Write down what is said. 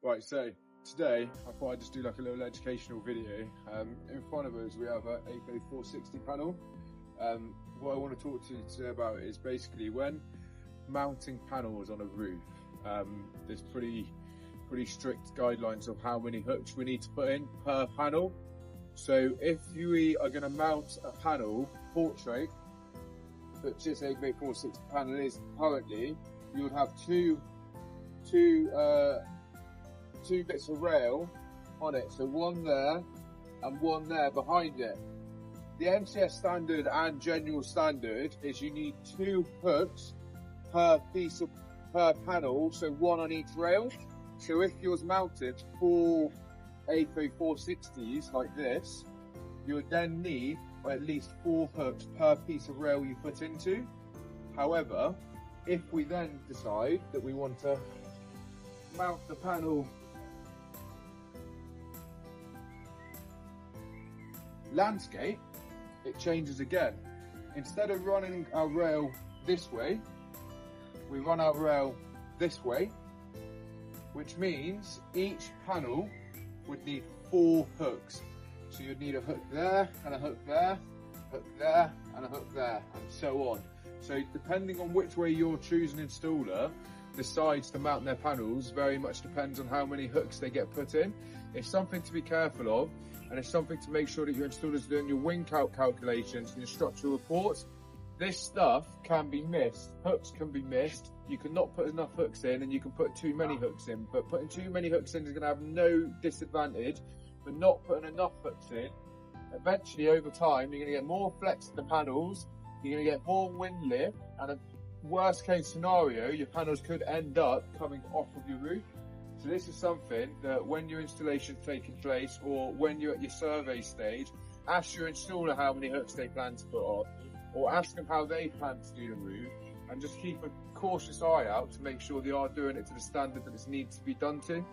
Right, so today I thought I'd just do like a little educational video. In front of us we have an APO 460 panel. What I want to talk to you today about is basically when mounting panels on a roof. There's pretty strict guidelines of how many hooks we need to put in per panel. So if we are going to mount a panel portrait, which this APO 460 panel is currently, you would have two bits of rail on it, so one there and one there behind it. The MCS standard and general standard is you need 2 hooks per panel, so one on each rail. So if yours mounted 4 APO 460s like this, you would then need at least 4 hooks per piece of rail you put into. However, if we then decide that we want to mount the panel landscape, it changes again. Instead of running our rail this way, we run our rail this way, which means each panel would need 4 hooks. So you'd need a hook there, and a hook there, hook there, and a hook there, and so on. So depending on which way your choosing installer decides to mount their panels, very much depends on how many hooks they get put in. It's something to be careful of, and it's something to make sure that your installer's doing your wing count calculations and your structural reports. This stuff can be missed. Hooks can be missed. You cannot put enough hooks in, and you can put too many hooks in. But putting too many hooks in is going to have no disadvantage, but not putting enough hooks in. Eventually, over time, you're going to get more flex in the panels, you're going to get more wind lift, and a worst case scenario, your panels could end up coming off of your roof. So this is something that when your installation's taking place, or when you're at your survey stage, ask your installer how many hooks they plan to put on, or ask them how they plan to do the roof, and just keep a cautious eye out to make sure they are doing it to the standard that it needs to be done to.